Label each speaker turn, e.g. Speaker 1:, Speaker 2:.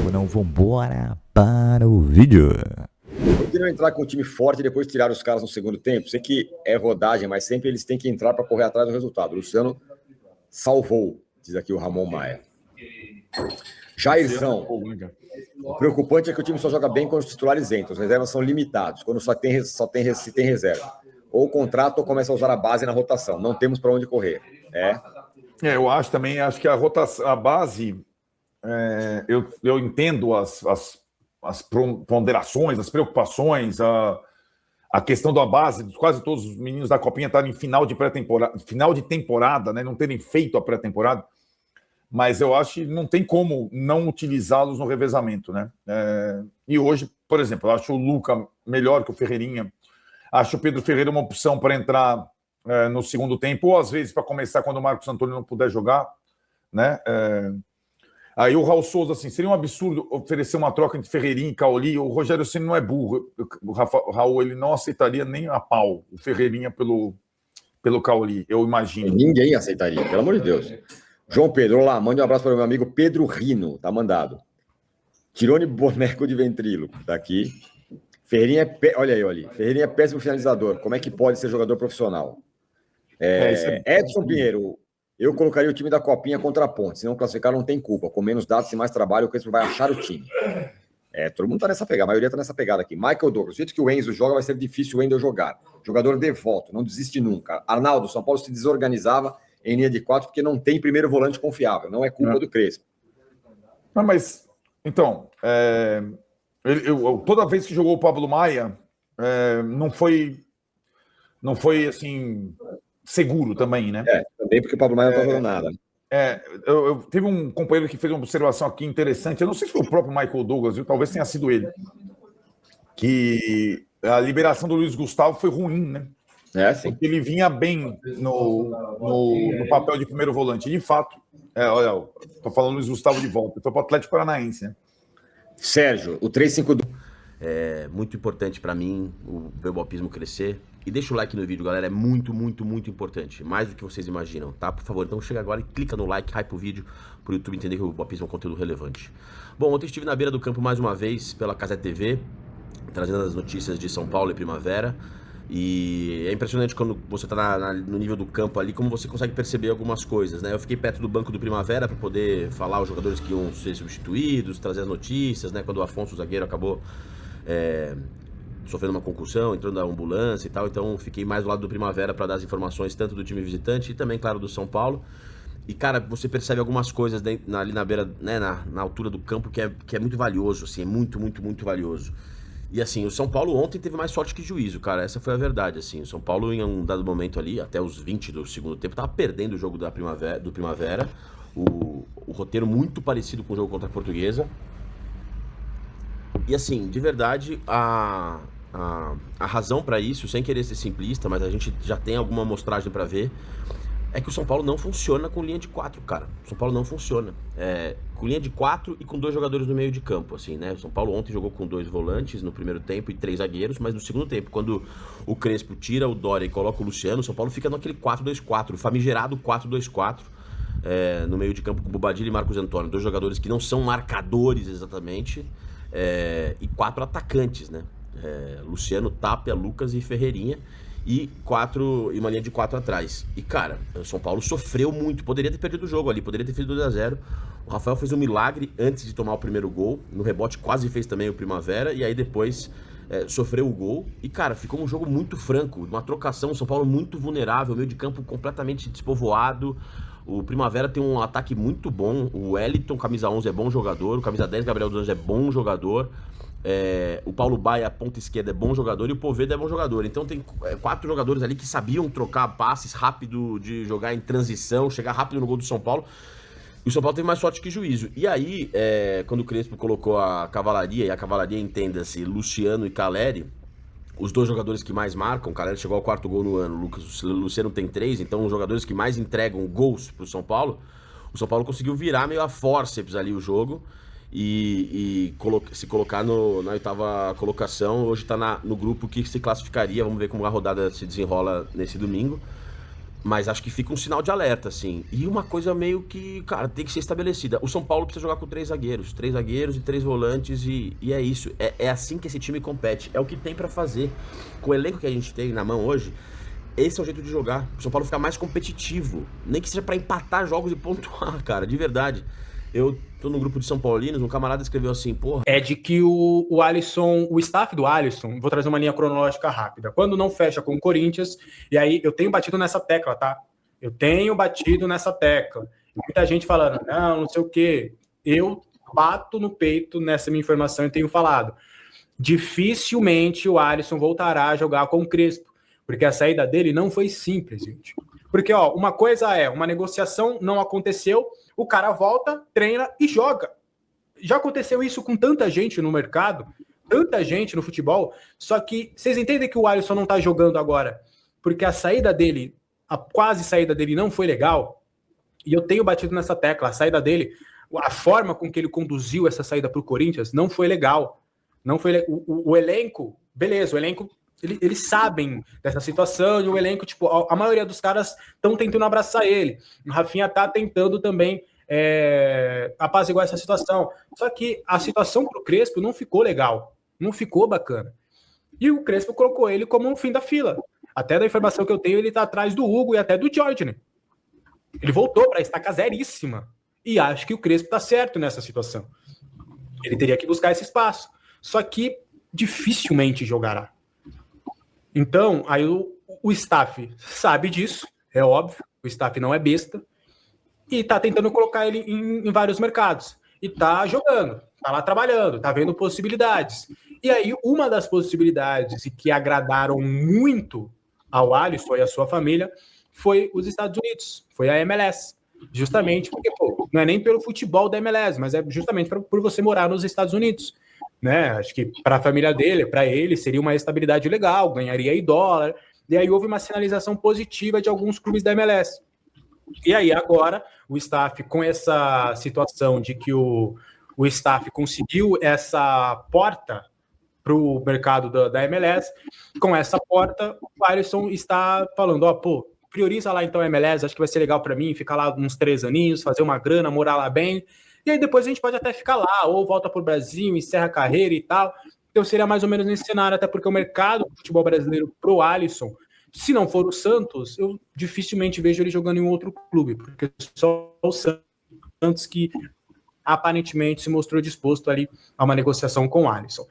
Speaker 1: ou não, vambora para o vídeo.
Speaker 2: Por que não entrar com um time forte e depois tirar os caras no segundo tempo? Sei que é rodagem, mas sempre eles têm que entrar para correr atrás do resultado. O Luciano salvou, diz aqui o Ramon Maia. Jairzão. O preocupante é que o time só joga bem quando os titulares entram. Os reservas são limitados, quando se tem reserva. Ou contrata ou começa a usar a base na rotação. Não temos para onde correr.
Speaker 3: Eu acho também, acho que a rotação, a base, eu entendo as ponderações, as preocupações, a questão da base, quase todos os meninos da Copinha estarem em final de temporada, né, não terem feito a pré-temporada, mas eu acho que não tem como não utilizá-los no revezamento, né? E hoje, por exemplo, eu acho o Luca melhor que o Ferreirinha, acho o Pedro Ferreira uma opção para entrar no segundo tempo, ou às vezes para começar quando o Marcos Antônio não puder jogar, né? Aí o Raul Souza, assim, seria um absurdo oferecer uma troca entre Ferreirinha e Cauli. O Rogério Ceni não é burro. O Raul, ele não aceitaria nem a pau o Ferreirinha pelo Cauli, eu imagino.
Speaker 2: Ninguém aceitaria, pelo amor de Deus. João Pedro, olá, mande um abraço para o meu amigo Pedro Rino, tá mandado. Tirone boneco de ventríloco, tá aqui. Ferreirinha olha aí, Ferreirinha é péssimo finalizador. Como é que pode ser jogador profissional? Edson Pinheiro, eu colocaria o time da Copinha contra a Ponte. Se não classificar, não tem culpa. Com menos dados e mais trabalho, o Crespo vai achar o time. Todo mundo tá nessa pegada, a maioria tá nessa pegada aqui. Michael Douglas, do jeito que o Enzo joga, vai ser difícil o Wendel jogar. Jogador devoto, não desiste nunca. Arnaldo, São Paulo se desorganizava em linha de 4 porque não tem primeiro volante confiável. Não é culpa do Crespo.
Speaker 3: Não, mas, então, toda vez que jogou o Pablo Maia, não foi assim, seguro também, né?
Speaker 2: Também porque o Pablo Maia não tá jogando nada.
Speaker 3: Eu tive um companheiro que fez uma observação aqui interessante, eu não sei se foi o próprio Michael Douglas, viu? Talvez tenha sido ele, que a liberação do Luiz Gustavo foi ruim, né?
Speaker 2: Sim.
Speaker 3: Porque ele vinha bem no papel de primeiro volante. De fato, olha, tô falando Luiz Gustavo de volta, foi pro Atlético Paranaense, né?
Speaker 2: Sérgio, o 352.
Speaker 4: É muito importante para mim ver o Bopismo crescer. E deixa o like no vídeo, galera, é muito, muito, muito importante. Mais do que vocês imaginam, tá? Por favor, então chega agora e clica no like, hype o vídeo, pro YouTube entender que o Bopismo é um conteúdo relevante. Bom, ontem estive na beira do campo mais uma vez, pela Casa TV, trazendo as notícias de São Paulo e Primavera. E é impressionante quando você tá no nível do campo ali, como você consegue perceber algumas coisas, né? Eu fiquei perto do banco do Primavera para poder falar os jogadores que iam ser substituídos, trazer as notícias, né? Quando o Afonso, o zagueiro, acabou sofrendo uma concussão, entrando na ambulância e tal, então fiquei mais do lado do Primavera para dar as informações tanto do time visitante e também, claro, do São Paulo. E, cara, você percebe algumas coisas ali na beira, né, na altura do campo que é muito valioso, assim, é muito, muito, muito valioso. E, assim, o São Paulo ontem teve mais sorte que juízo, cara, essa foi a verdade, assim. O São Paulo, em um dado momento ali, até os 20 do segundo tempo, tava perdendo o jogo do Primavera, o roteiro muito parecido com o jogo contra a Portuguesa. E, assim, de verdade, a razão para isso, sem querer ser simplista, mas a gente já tem alguma amostragem para ver, é que o São Paulo não funciona com linha de 4, cara. O São Paulo não funciona. Com linha de 4 e com 2 jogadores no meio de campo, assim, né? O São Paulo ontem jogou com 2 volantes no primeiro tempo e 3 zagueiros, mas no segundo tempo, quando o Crespo tira o Dória e coloca o Luciano, o São Paulo fica naquele 4-2-4, o famigerado 4-2-4, no meio de campo com Bobadilla e Marcos Antônio. 2 jogadores que não são marcadores exatamente, e 4 atacantes, né? Luciano, Tapia, Lucas e Ferreirinha e uma linha de 4 atrás. E, cara, o São Paulo sofreu muito, poderia ter perdido o jogo ali, poderia ter feito 2-0. O Rafael fez um milagre antes de tomar o primeiro gol, no rebote quase fez também o Primavera, e aí depois sofreu o gol. E, cara, ficou um jogo muito franco, uma trocação, o São Paulo muito vulnerável, meio de campo completamente despovoado. O Primavera tem um ataque muito bom, o Wellington, camisa 11, é bom jogador, o camisa 10, Gabriel dos Anjos, é bom jogador. O Paulo Baia, ponta esquerda, é bom jogador, e o Poveda é bom jogador. Então tem 4 jogadores ali que sabiam trocar passes rápido, de jogar em transição, chegar rápido no gol do São Paulo. E o São Paulo teve mais sorte que juízo. E aí, quando o Crespo colocou a cavalaria, e a cavalaria entenda-se Luciano e Caleri, os 2 jogadores que mais marcam, o Caleri chegou ao 4º gol no ano, o Luciano tem 3, então os jogadores que mais entregam gols pro São Paulo, o São Paulo conseguiu virar meio a fórceps ali o jogo, e se colocar na 8ª colocação. Hoje está no grupo que se classificaria. Vamos ver como a rodada se desenrola nesse domingo. Mas acho que fica um sinal de alerta, assim. E uma coisa meio que, cara, tem que ser estabelecida. O São Paulo precisa jogar com 3 zagueiros. 3 zagueiros e 3 volantes e é isso. É assim que esse time compete. É o que tem pra fazer. Com o elenco que a gente tem na mão hoje, esse é o jeito de jogar. O São Paulo ficar mais competitivo. Nem que seja pra empatar jogos e pontuar, cara. De verdade. Eu tô no grupo de São Paulinos, um camarada escreveu assim, porra...
Speaker 5: É de que o Alisson, o staff do Alisson, vou trazer uma linha cronológica rápida, quando não fecha com o Corinthians, e aí eu tenho batido nessa tecla, tá? Eu tenho batido nessa tecla. Muita gente falando, não sei o quê. Eu bato no peito nessa minha informação e tenho falado. Dificilmente o Alisson voltará a jogar com o Crespo, porque a saída dele não foi simples, gente. Porque, ó, uma coisa é, uma negociação não aconteceu, o cara volta, treina e joga. Já aconteceu isso com tanta gente no mercado, tanta gente no futebol, só que vocês entendem que o Alisson não tá jogando agora, porque a saída dele, a quase saída dele não foi legal, e eu tenho batido nessa tecla, a saída dele, a forma com que ele conduziu essa saída pro Corinthians não foi legal. Não foi o elenco, beleza, o elenco, eles sabem dessa situação, e o elenco, tipo, a maioria dos caras estão tentando abraçar ele. O Rafinha tá tentando também apaziguar essa situação. Só que a situação pro Crespo não ficou legal, não ficou bacana. E o Crespo colocou ele como no fim da fila. Até da informação que eu tenho, ele tá atrás do Hugo e até do Jordan. Ele voltou para estaca zeríssima. E acho que o Crespo tá certo nessa situação. Ele teria que buscar esse espaço. Só que dificilmente jogará. Então, aí o staff sabe disso, é óbvio, o staff não é besta, e tá tentando colocar ele em vários mercados. E tá jogando, tá lá trabalhando, tá vendo possibilidades. E aí, uma das possibilidades que agradaram muito ao Alisson e à sua família foi os Estados Unidos, foi a MLS. Justamente porque, pô, não é nem pelo futebol da MLS, mas é justamente por você morar nos Estados Unidos. Né? Acho que para a família dele, para ele, seria uma estabilidade legal, ganharia em dólar. E aí houve uma sinalização positiva de alguns clubes da MLS. E aí agora o staff, com essa situação de que o staff conseguiu essa porta para o mercado da MLS, com essa porta, o Alisson está falando, ó, pô, prioriza lá então a MLS, acho que vai ser legal para mim, ficar lá uns 3 aninhos, fazer uma grana, morar lá bem. E aí depois a gente pode até ficar lá, ou volta para o Brasil, encerra a carreira e tal. Então seria mais ou menos nesse cenário, até porque o mercado do futebol brasileiro pro Alisson, se não for o Santos, eu dificilmente vejo ele jogando em um outro clube, porque só o Santos que aparentemente se mostrou disposto ali a uma negociação com o Alisson.